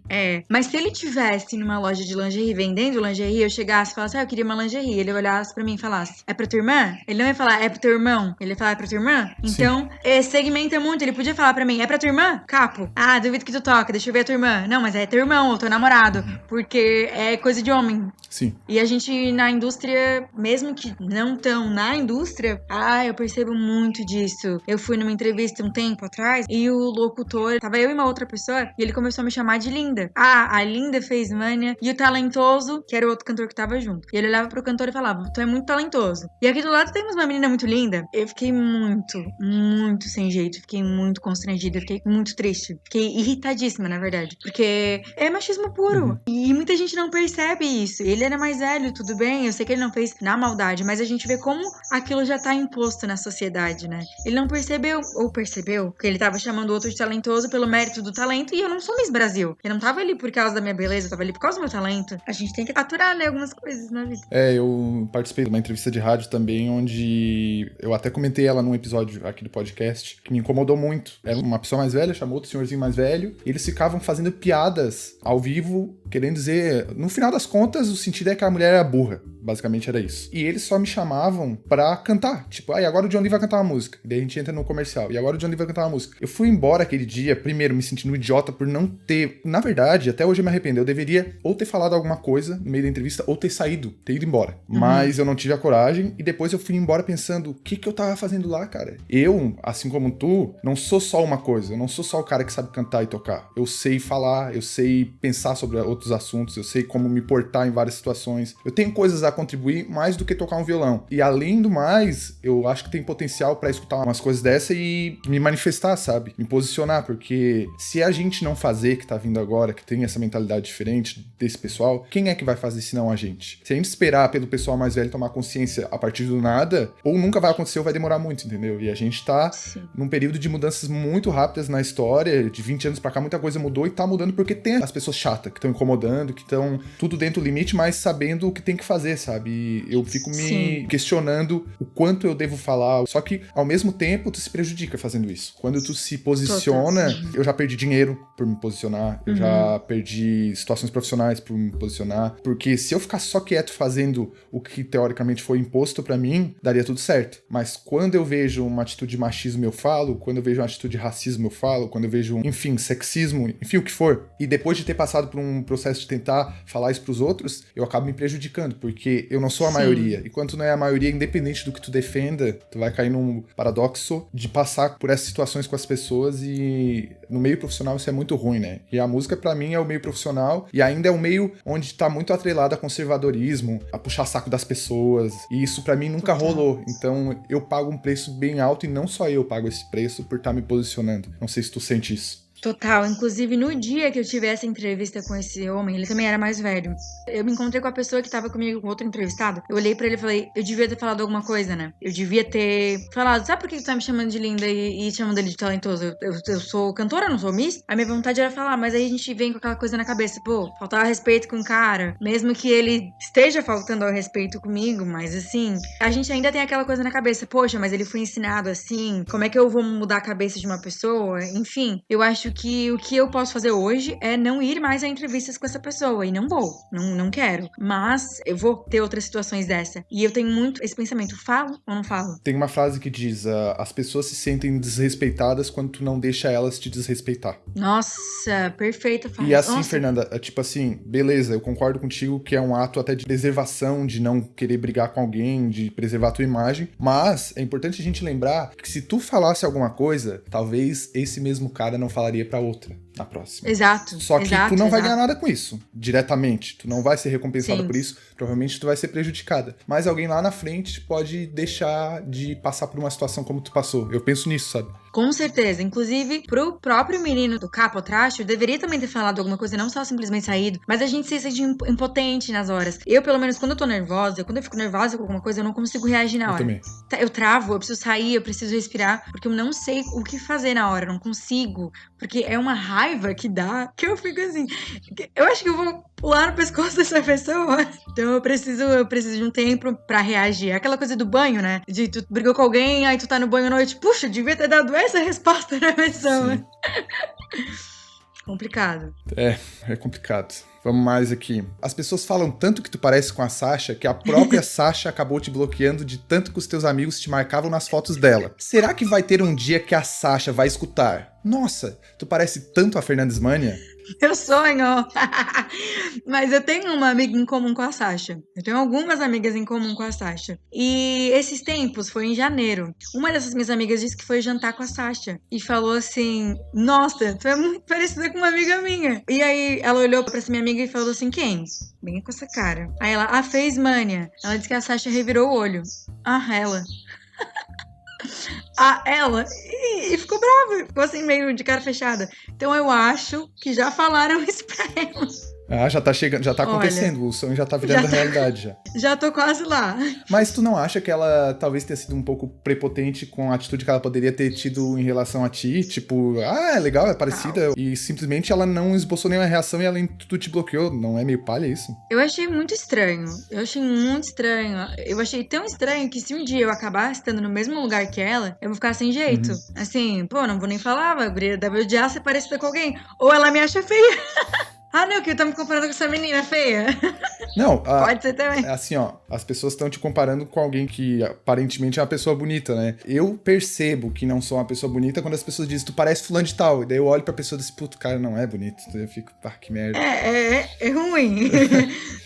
[SPEAKER 2] Mas se ele tivesse numa loja de lingerie vendendo lingerie, eu chegasse e falasse, eu queria uma lingerie. Ele olhasse pra mim e falasse, é pra tua irmã? Ele não ia falar, é pro teu irmão. Ele ia falar, é pra tua irmã? Então Então, segmenta muito. Ele podia falar pra mim, é pra tua irmã? Capo. Ah, duvido que tu toca, deixa eu ver a tua irmã. Não, mas é teu irmão ou teu namorado, porque é coisa de homem.
[SPEAKER 1] Sim.
[SPEAKER 2] E a gente, na indústria, mesmo que não tão na indústria, eu percebo muito disso. Eu fui numa entrevista um tempo atrás e o locutor, tava eu e uma outra pessoa, e ele começou a me chamar de Linda. A Linda fez Mania, e o talentoso, que era o outro cantor que tava junto. E ele olhava pro cantor e falava, tu é muito talentoso. E aqui do lado temos uma menina muito linda. Eu fiquei muito sem jeito, fiquei muito constrangida, fiquei muito triste. Fiquei irritadíssima, na verdade. Porque é machismo puro. E muita gente não percebe isso. Ele era mais velho, tudo bem, eu sei que ele não fez na maldade, mas a gente vê como aquilo já tá imposto na sociedade, né? Ele não percebeu, ou percebeu, que ele tava chamando o outro de talentoso pelo mérito do talento, e eu não sou Miss Brasil. Eu não tava ali por causa da minha beleza, eu tava ali por causa do meu talento. A gente tem que aturar, né, algumas coisas na vida.
[SPEAKER 1] Eu participei de uma entrevista de rádio também, onde eu até comentei ela num episódio aqui do podcast, que me incomodou muito. Era uma pessoa mais velha, chamou outro senhorzinho mais velho, e eles ficavam fazendo piadas ao vivo, querendo dizer, no final das contas, o sentido é que a mulher era burra. Basicamente era isso. E eles só me chamavam pra cantar. Tipo, e agora o John Lee vai cantar uma música. E daí a gente entra no comercial. E agora o John Lee vai cantar uma música. Eu fui embora aquele dia, primeiro, me sentindo um idiota por não ter... Na verdade, até hoje eu me arrependo. Eu deveria ou ter falado alguma coisa no meio da entrevista, ou ter saído, ter ido embora. Mas eu não tive a coragem. E depois eu fui embora pensando, o que eu tava fazendo lá, cara? Eu, assim como tu, não sou só uma coisa. Eu não sou só o cara que sabe cantar e tocar. Eu sei falar, eu sei pensar sobre outros assuntos, eu sei como me portar em várias situações. Eu tenho coisas a contribuir mais do que tocar um violão. E além do mais, eu acho que tem potencial pra escutar umas coisas dessa e me manifestar, sabe? Me posicionar, porque se a gente não fazer, que tá vindo agora, que tem essa mentalidade diferente desse pessoal, quem é que vai fazer senão a gente? Se a gente esperar pelo pessoal mais velho tomar consciência a partir do nada, ou nunca vai acontecer ou vai demorar muito, entendeu? E a gente tá num período de mudanças muito rápidas na história, de 20 anos pra cá muita coisa mudou e tá mudando porque tem as pessoas chatas que estão incomodando, que estão tudo dentro do limite, mas sabendo o que tem que fazer, sabe? E eu fico me questionando o quanto eu devo falar, só que ao mesmo tempo tu se prejudica fazendo isso. Quando tu se posiciona, eu já perdi dinheiro por me posicionar, eu já perdi situações profissionais por me posicionar, porque se eu ficar só quieto fazendo o que teoricamente foi imposto pra mim, daria tudo certo. Mas quando eu vejo uma atitude de machismo eu falo, quando eu vejo uma atitude de racismo eu falo, quando eu vejo, enfim, sexismo, enfim, o que for, e depois de ter passado por um processo de tentar falar isso pros outros, eu acabo me prejudicando, porque eu não sou a maioria. E quando tu não é a maioria, independente do que tu defenda, tu vai cair num paradoxo de passar por essas situações com as pessoas e no meio profissional isso é muito ruim, né? E a música pra mim é o meio profissional e ainda é um meio onde tá muito atrelado a conservadorismo, a puxar saco das pessoas, e isso pra mim nunca rolou. Então eu pago um preço bem alto e não só eu pago esse preço por estar me posicionando. Não sei se tu sente isso.
[SPEAKER 2] Total, inclusive no dia que eu tive essa entrevista com esse homem, ele também era mais velho. Eu me encontrei com a pessoa que tava comigo, com outro entrevistado. Eu olhei pra ele e falei, eu devia ter falado alguma coisa, né? Eu devia ter falado, sabe por que tu tá me chamando de linda e chamando ele de talentoso? Eu sou cantora, não sou miss? A minha vontade era falar, mas aí a gente vem com aquela coisa na cabeça, pô, faltar respeito com o cara, mesmo que ele esteja faltando ao respeito comigo, mas assim, a gente ainda tem aquela coisa na cabeça, poxa, mas ele foi ensinado assim, como é que eu vou mudar a cabeça de uma pessoa? Enfim, eu acho que o que eu posso fazer hoje é não ir mais a entrevistas com essa pessoa. E não vou, não quero. Mas eu vou ter outras situações dessa. E eu tenho muito esse pensamento, falo ou não falo?
[SPEAKER 1] Tem uma frase que diz, as pessoas se sentem desrespeitadas quando tu não deixa elas te desrespeitar.
[SPEAKER 2] Nossa, perfeita frase.
[SPEAKER 1] E assim,
[SPEAKER 2] Nossa.
[SPEAKER 1] Fernanda, tipo assim, beleza, eu concordo contigo que é um ato até de preservação, de não querer brigar com alguém, de preservar a tua imagem, mas é importante a gente lembrar que se tu falasse alguma coisa, talvez esse mesmo cara não falaria pra outra na próxima.
[SPEAKER 2] Exato.
[SPEAKER 1] Só que tu não vai ganhar nada com isso, diretamente. Tu não vai ser recompensada por isso, provavelmente tu vai ser prejudicada. Mas alguém lá na frente pode deixar de passar por uma situação como tu passou. Eu penso nisso, sabe?
[SPEAKER 2] Com certeza. Inclusive, pro próprio menino do Capo Traste, eu deveria também ter falado alguma coisa, não só simplesmente saído, mas a gente se sente impotente nas horas. Eu, pelo menos, quando eu tô nervosa, quando eu fico nervosa com alguma coisa, eu não consigo reagir na hora.
[SPEAKER 1] Eu também.
[SPEAKER 2] Eu travo, eu preciso sair, eu preciso respirar, porque eu não sei o que fazer na hora, eu não consigo. Porque é uma raiva que dá, que eu fico assim, eu acho que eu vou pular no pescoço dessa pessoa. Então eu preciso de um tempo pra reagir. Aquela coisa do banho, né? De tu brigou com alguém, aí tu tá no banho à noite, puxa, devia ter dado essa resposta na pessoa. Complicado.
[SPEAKER 1] É complicado. Vamos mais aqui. As pessoas falam tanto que tu parece com a Sasha que a própria Sasha acabou te bloqueando de tanto que os teus amigos te marcavam nas fotos dela. Será que vai ter um dia que a Sasha vai escutar? Nossa, tu parece tanto a Fernandes Mania.
[SPEAKER 2] Meu sonho! Mas eu tenho uma amiga em comum com a Sasha. Eu tenho algumas amigas em comum com a Sasha. E esses tempos, foi em janeiro. Uma dessas minhas amigas disse que foi jantar com a Sasha. E falou assim, nossa, tu é muito parecida com uma amiga minha. E aí ela olhou pra essa minha amiga e falou assim, quem? Bem com essa cara. Aí ela, a Fez Mania. Ela disse que a Sasha revirou o olho. Ah, ela. Ela e ficou brava, ficou assim meio de cara fechada. Então eu acho que já falaram isso pra ela.
[SPEAKER 1] Ah, já tá chegando, já tá acontecendo, o sonho já tá virando realidade já.
[SPEAKER 2] Já tô quase lá.
[SPEAKER 1] Mas tu não acha que ela talvez tenha sido um pouco prepotente com a atitude que ela poderia ter tido em relação a ti? Tipo, é legal, é parecida. Não. E simplesmente ela não esboçou nenhuma reação e ela tudo te bloqueou. Não é meio palha isso?
[SPEAKER 2] Eu achei muito estranho. Eu achei tão estranho que se um dia eu acabar estando no mesmo lugar que ela, eu vou ficar sem jeito. Assim, pô, não vou nem falar, vai deve odiar ser parecida com alguém. Ou ela me acha feia. Ah, não, que eu tô me comparando com essa menina feia.
[SPEAKER 1] Não,
[SPEAKER 2] pode ser também.
[SPEAKER 1] Assim, ó, as pessoas estão te comparando com alguém que aparentemente é uma pessoa bonita, né? Eu percebo que não sou uma pessoa bonita quando as pessoas dizem, tu parece fulano de tal. E daí eu olho pra pessoa e digo, puto, cara, não é bonito. Eu fico, que merda.
[SPEAKER 2] É ruim.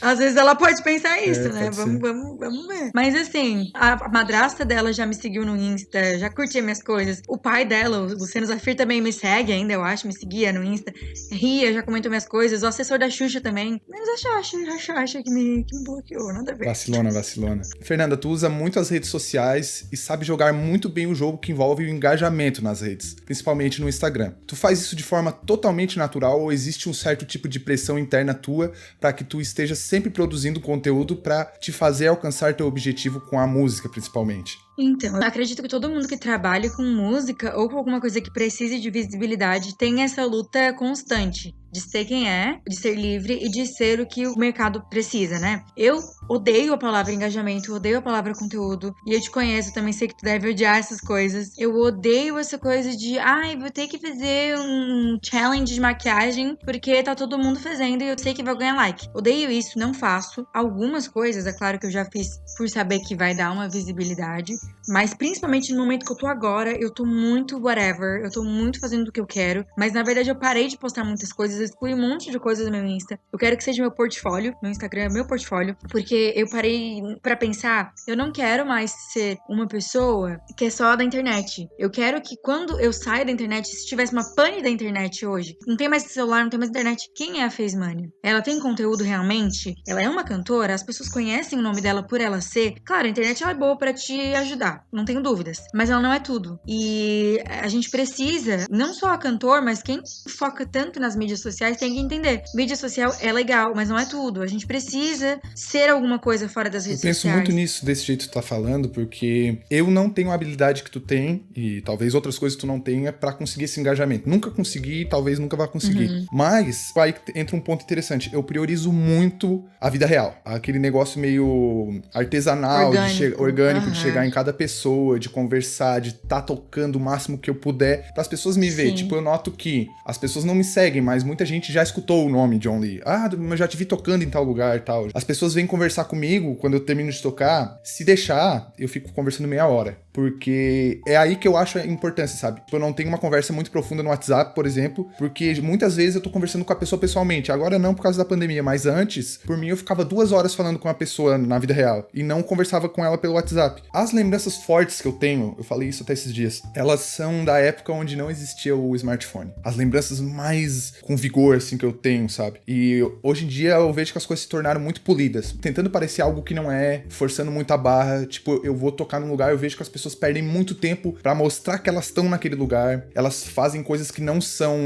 [SPEAKER 2] Às vezes ela pode pensar isso, né? Vamos ver. Mas assim, a madrasta dela já me seguiu no Insta, já curtia minhas coisas. O pai dela, o Luciano Zafir, também me segue ainda, eu acho, me seguia no Insta. Ria, já comentou minhas coisas. O assessor da Xuxa também. Menos a Xuxa que me bloqueou, nada a ver.
[SPEAKER 1] Vacilona. Fernanda, tu usa muito as redes sociais e sabe jogar muito bem o jogo que envolve o engajamento nas redes, principalmente no Instagram. Tu faz isso de forma totalmente natural ou existe um certo tipo de pressão interna tua para que tu esteja sempre produzindo conteúdo para te fazer alcançar teu objetivo com a música, principalmente?
[SPEAKER 2] Então, eu acredito que todo mundo que trabalha com música ou com alguma coisa que precise de visibilidade tem essa luta constante de ser quem é, de ser livre e de ser o que o mercado precisa, né? Eu odeio a palavra engajamento, odeio a palavra conteúdo, e eu te conheço, também sei que tu deve odiar essas coisas. Eu odeio essa coisa de, vou ter que fazer um challenge de maquiagem porque tá todo mundo fazendo e eu sei que vai ganhar like. Odeio isso, não faço. Algumas coisas, é claro que eu já fiz por saber que vai dar uma visibilidade, mas principalmente no momento que eu tô agora, eu tô muito whatever, eu tô muito fazendo o que eu quero, mas na verdade eu parei de postar muitas coisas, excluí um monte de coisas do meu Insta. Eu quero que seja meu portfólio, meu Instagram é meu portfólio, porque eu parei pra pensar, eu não quero mais ser uma pessoa que é só da internet. Eu quero que quando eu saia da internet, se tivesse uma pane da internet hoje, não tem mais celular, não tem mais internet, quem é a Fez Mania? Ela tem conteúdo realmente? Ela é uma cantora? As pessoas conhecem o nome dela por ela ser? Claro, a internet ela é boa pra te ajudar, não tenho dúvidas, mas ela não é tudo. E a gente precisa, não só a cantor, mas quem foca tanto nas mídias sociais tem que entender. Mídia social é legal, mas não é tudo. A gente precisa ser alguma coisa fora das redes sociais.
[SPEAKER 1] Eu penso muito nisso, desse jeito que tu tá falando, porque eu não tenho a habilidade que tu tem, e talvez outras coisas que tu não tenha, pra conseguir esse engajamento. Nunca consegui, talvez nunca vá conseguir. Mas, aí entra um ponto interessante. Eu priorizo muito a vida real. Aquele negócio meio artesanal, orgânico, de chegar em cada pessoa, de conversar, de tá tocando o máximo que eu puder, para as pessoas me verem. Tipo, eu noto que as pessoas não me seguem, mas muita gente já escutou o nome John Lee. Eu já te vi tocando em tal lugar e tal. As pessoas vêm conversar comigo quando eu termino de tocar. Se deixar, eu fico conversando meia hora. Porque é aí que eu acho a importância, sabe? Eu não tenho uma conversa muito profunda no WhatsApp, por exemplo, porque muitas vezes eu tô conversando com a pessoa pessoalmente. Agora não por causa da pandemia, mas antes, por mim, eu ficava 2 horas falando com a pessoa na vida real e não conversava com ela pelo WhatsApp. As lembranças fortes que eu tenho, eu falei isso até esses dias, elas são da época onde não existia o smartphone. As lembranças mais com vigor, assim, que eu tenho, sabe? E hoje em dia eu vejo que as coisas se tornaram muito polidas, tentando parecer algo que não é, forçando muito a barra. Tipo, eu vou tocar num lugar, eu vejo que as pessoas perdem muito tempo pra mostrar que elas estão naquele lugar. Elas fazem coisas que não são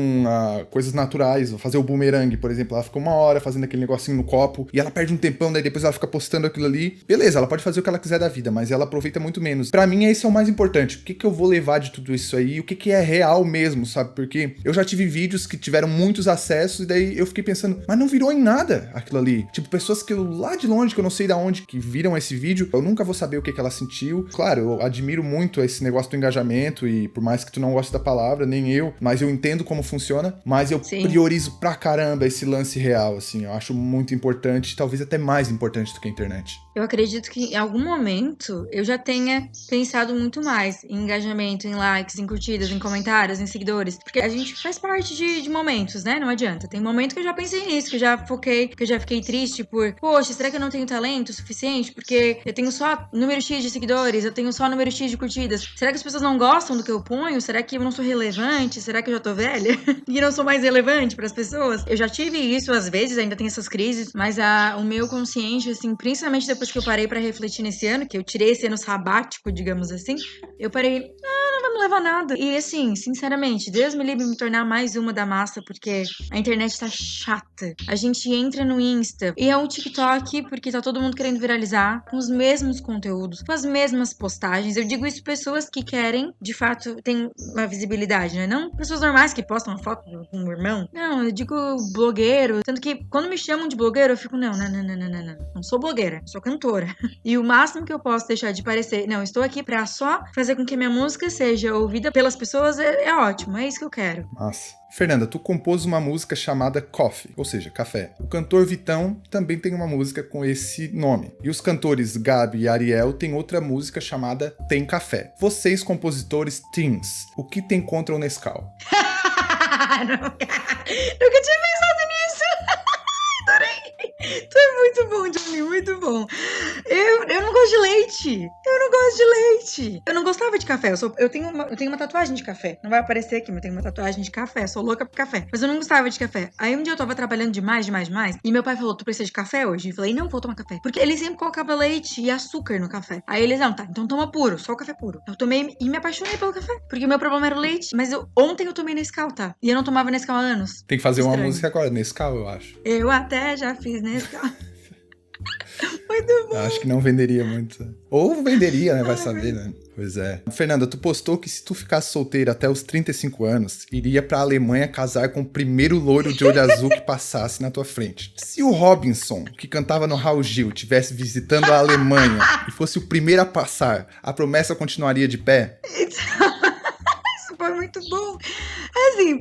[SPEAKER 1] coisas naturais. Vou fazer o boomerang, por exemplo. Ela fica 1 hora fazendo aquele negocinho no copo e ela perde um tempão, daí depois ela fica postando aquilo ali. Beleza, ela pode fazer o que ela quiser da vida, mas ela aproveita muito menos. Pra mim, esse é o mais importante. O que eu vou levar de tudo isso aí? O que é real mesmo, sabe? Porque eu já tive vídeos que tiveram muitos muitos acessos, e daí eu fiquei pensando, mas não virou em nada aquilo ali. Tipo, pessoas que lá de longe, que eu não sei de onde, que viram esse vídeo, eu nunca vou saber o que ela sentiu. Claro, eu admiro muito esse negócio do engajamento, e por mais que tu não goste da palavra, nem eu, mas eu entendo como funciona, mas eu priorizo pra caramba esse lance real, assim, eu acho muito importante, talvez até mais importante do que a internet.
[SPEAKER 2] Eu acredito que em algum momento eu já tenha pensado muito mais em engajamento, em likes, em curtidas, em comentários, em seguidores. Porque a gente faz parte de momentos, né? Não adianta. Tem momento que eu já pensei nisso, que eu já foquei, que eu já fiquei triste por, poxa, será que eu não tenho talento suficiente? Porque eu tenho só número X de seguidores, eu tenho só número X de curtidas. Será que as pessoas não gostam do que eu ponho? Será que eu não sou relevante? Será que eu já tô velha? E não sou mais relevante pras pessoas? Eu já tive isso às vezes, ainda tenho essas crises, mas o meu consciente, assim, principalmente depois que eu parei pra refletir nesse ano, que eu tirei esse ano sabático, digamos assim, eu parei, não vai me levar a nada. E assim, sinceramente, Deus me livre de me tornar mais uma da massa, porque a internet tá chata. A gente entra no Insta e é um TikTok porque tá todo mundo querendo viralizar com os mesmos conteúdos, com as mesmas postagens. Eu digo isso pessoas que querem, de fato, tem uma visibilidade, né? Não pessoas normais que postam uma foto com um irmão. Não, eu digo blogueiro. Tanto que quando me chamam de blogueiro, eu fico, não. Não sou blogueira, sou cantora. E o máximo que eu posso deixar de parecer, não, estou aqui pra só fazer com que minha música seja ouvida pelas pessoas, é ótimo, é isso que eu quero.
[SPEAKER 1] Nossa. Fernanda, tu compôs uma música chamada Coffee, ou seja, café. O cantor Vitão também tem uma música com esse nome. E os cantores Gabi e Ariel têm outra música chamada Tem Café. Vocês, compositores teens, o que tem contra o Nescau?
[SPEAKER 2] Nunca tinha pensado nisso. Adorei. Tu é muito bom, Johnny, muito bom. Eu não gosto de leite. Eu não gostava de café. Eu tenho uma tatuagem de café. Não vai aparecer aqui, mas eu tenho uma tatuagem de café. Sou louca por café. Mas eu não gostava de café. Aí um dia eu tava trabalhando demais. E meu pai falou, tu precisa de café hoje? Eu falei, não, vou tomar café. Porque ele sempre colocava leite e açúcar no café. Aí eles, não, tá, então toma puro, só o café puro. Eu tomei e me apaixonei pelo café. Porque o meu problema era o leite. Mas ontem eu tomei Nescau, tá? E eu não tomava Nescau há anos.
[SPEAKER 1] Tem que fazer uma música agora, Nescau, eu acho.
[SPEAKER 2] Eu até já fiz Nescau. Muito bom.
[SPEAKER 1] Acho que não venderia muito. Ou venderia, né? Vai saber, né? Pois é. Fernanda, tu postou que se tu ficasse solteira até os 35 anos, iria pra Alemanha casar com o primeiro loiro de olho azul que passasse na tua frente. Se o Robinson, que cantava no Raul Gil, tivesse visitando a Alemanha e fosse o primeiro a passar, a promessa continuaria de pé?
[SPEAKER 2] Isso foi muito bom. Assim,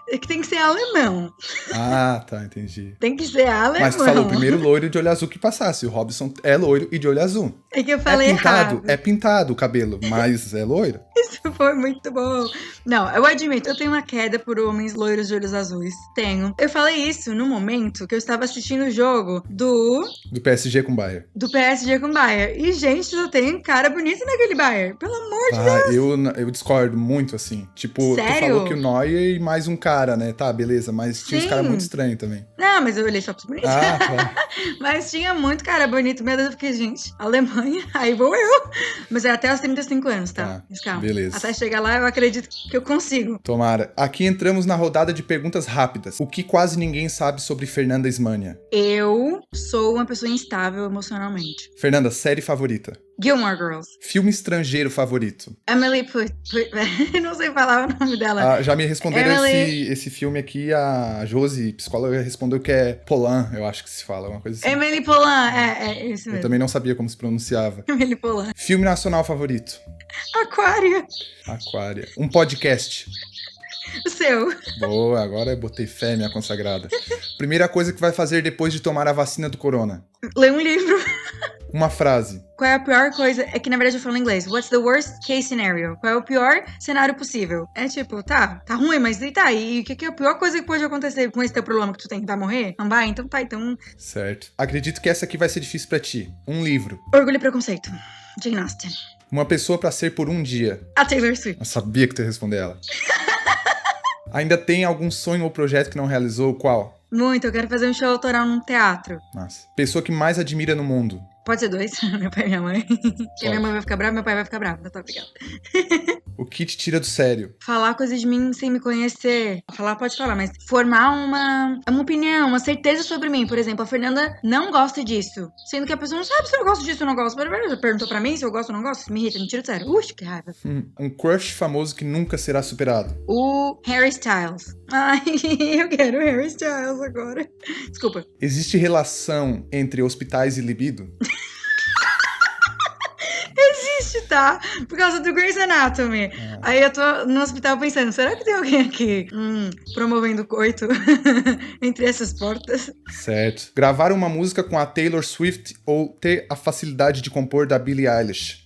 [SPEAKER 2] é que tem que ser alemão.
[SPEAKER 1] Ah, tá, entendi.
[SPEAKER 2] Tem que ser alemão.
[SPEAKER 1] Mas tu falou o primeiro loiro de olho azul que passasse. O Robinson é loiro e de olho azul.
[SPEAKER 2] É que eu falei errado.
[SPEAKER 1] É pintado o cabelo, mas é loiro?
[SPEAKER 2] Isso foi muito bom. Não, eu admito, eu tenho uma queda por homens loiros de olhos azuis. Tenho. Eu falei isso no momento que eu estava assistindo o jogo do
[SPEAKER 1] PSG com o Bayern.
[SPEAKER 2] Do PSG com o Bayern. E, gente, só tem cara bonito naquele Bayern. Pelo amor de Deus.
[SPEAKER 1] Eu discordo muito, assim. Tipo,
[SPEAKER 2] sério?
[SPEAKER 1] Tu falou que o Neuer e mais um cara, né? Tá, beleza, mas tinha uns caras muito estranhos também.
[SPEAKER 2] Não, mas eu olhei só pros bonitos.
[SPEAKER 1] Ah, tá.
[SPEAKER 2] Mas tinha muito cara bonito. Meu Deus, eu fiquei, gente, Alemanha, aí vou eu. Mas é até os 35 anos, tá? Mas calma.
[SPEAKER 1] Beleza.
[SPEAKER 2] Até chegar lá, eu acredito que eu consigo.
[SPEAKER 1] Tomara. Aqui entramos na rodada de perguntas rápidas. O que quase ninguém sabe sobre Fernanda Ismânia?
[SPEAKER 2] Eu sou uma pessoa instável emocionalmente.
[SPEAKER 1] Fernanda, série favorita?
[SPEAKER 2] Gilmore Girls.
[SPEAKER 1] Filme estrangeiro favorito?
[SPEAKER 2] Emily não sei falar o nome dela.
[SPEAKER 1] Já me responderam esse filme aqui, a Josi, psicóloga, respondeu que é Polan, eu acho que se fala, uma coisa assim.
[SPEAKER 2] Emily Polan, é isso mesmo.
[SPEAKER 1] Eu também não sabia como se pronunciava.
[SPEAKER 2] Emily Polan.
[SPEAKER 1] Filme nacional favorito?
[SPEAKER 2] Aquário.
[SPEAKER 1] Um podcast?
[SPEAKER 2] O seu.
[SPEAKER 1] Boa, agora eu botei fé, minha consagrada. Primeira coisa que vai fazer depois de tomar a vacina do corona?
[SPEAKER 2] Ler um livro.
[SPEAKER 1] Uma frase.
[SPEAKER 2] Qual é a pior coisa? É que na verdade eu falo em inglês. What's the worst case scenario? Qual é o pior cenário possível? É tipo, tá ruim, mas e tá? E o que é a pior coisa que pode acontecer com esse teu problema que tu tem? Vai morrer? Não vai? Então tá, então...
[SPEAKER 1] Certo. Acredito que essa aqui vai ser difícil pra ti. Um livro.
[SPEAKER 2] Orgulho e Preconceito. Jane Austen.
[SPEAKER 1] Uma pessoa pra ser por um dia.
[SPEAKER 2] A Taylor Swift.
[SPEAKER 1] Eu sabia que tu ia responder ela. Ainda tem algum sonho ou projeto que não realizou? Qual?
[SPEAKER 2] Muito, eu quero fazer um show autoral num teatro.
[SPEAKER 1] Nossa. Pessoa que mais admira no mundo?
[SPEAKER 2] Pode ser dois, meu pai e minha mãe. Porque minha mãe vai ficar brava, meu pai vai ficar bravo. Tá, obrigada.
[SPEAKER 1] O que te tira do sério?
[SPEAKER 2] Falar coisas de mim sem me conhecer. Falar pode falar, mas formar uma opinião, uma certeza sobre mim. Por exemplo, a Fernanda não gosta disso. Sendo que a pessoa não sabe se eu gosto disso ou não gosto. Perguntou pra mim se eu gosto ou não gosto. Me irrita, me tira do sério. Ux, que raiva.
[SPEAKER 1] Um crush famoso que nunca será superado.
[SPEAKER 2] O Harry Styles. Ai, eu quero o Harry Styles agora. Desculpa.
[SPEAKER 1] Existe relação entre hospitais e libido?
[SPEAKER 2] Existe, tá? Por causa do Grey's Anatomy. Aí eu tô no hospital pensando, será que tem alguém aqui promovendo coito entre essas portas?
[SPEAKER 1] Certo. Gravar uma música com a Taylor Swift ou ter a facilidade de compor da Billie Eilish?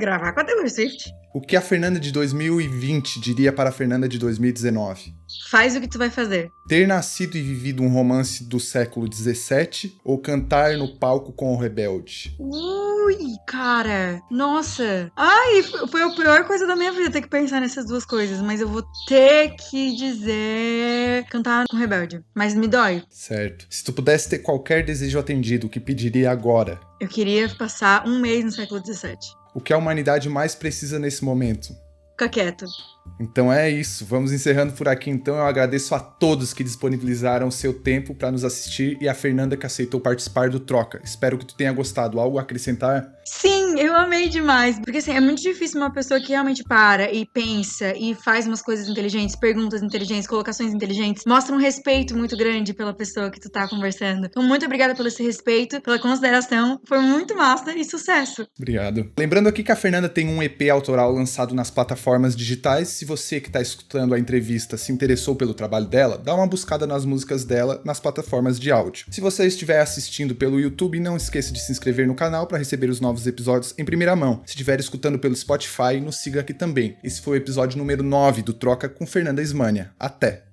[SPEAKER 2] Gravar com a Taylor Swift.
[SPEAKER 1] O que a Fernanda de 2020 diria para a Fernanda de 2019?
[SPEAKER 2] Faz o que tu vai fazer.
[SPEAKER 1] Ter nascido e vivido um romance do século XVII ou cantar no palco com o Rebelde?
[SPEAKER 2] Ui, cara. Nossa. Ai, foi a pior coisa da minha vida ter que pensar nessas duas coisas. Mas eu vou ter que dizer... Cantar com Rebelde. Mas me dói.
[SPEAKER 1] Certo. Se tu pudesse ter qualquer desejo atendido, o que pediria agora?
[SPEAKER 2] Eu queria passar um mês no século XVII.
[SPEAKER 1] O que a humanidade mais precisa nesse momento?
[SPEAKER 2] Fica quieto.
[SPEAKER 1] Então é isso, vamos encerrando por aqui então. Eu agradeço a todos que disponibilizaram o seu tempo para nos assistir e a Fernanda que aceitou participar do Troca. Espero que tu tenha gostado. Algo a acrescentar?
[SPEAKER 2] Sim, eu amei demais. Porque assim, é muito difícil uma pessoa que realmente para e pensa e faz umas coisas inteligentes, perguntas inteligentes, colocações inteligentes, mostra um respeito muito grande pela pessoa que tu tá conversando. Então, muito obrigada pelo esse respeito, pela consideração. Foi muito massa e sucesso.
[SPEAKER 1] Obrigado. Lembrando aqui que a Fernanda tem um EP autoral lançado nas plataformas digitais. Se você que está escutando a entrevista se interessou pelo trabalho dela, dá uma buscada nas músicas dela nas plataformas de áudio. Se você estiver assistindo pelo YouTube, não esqueça de se inscrever no canal para receber os novos episódios em primeira mão. Se estiver escutando pelo Spotify, nos siga aqui também. Esse foi o episódio número 9 do Troca com Fernanda Ismânia. Até!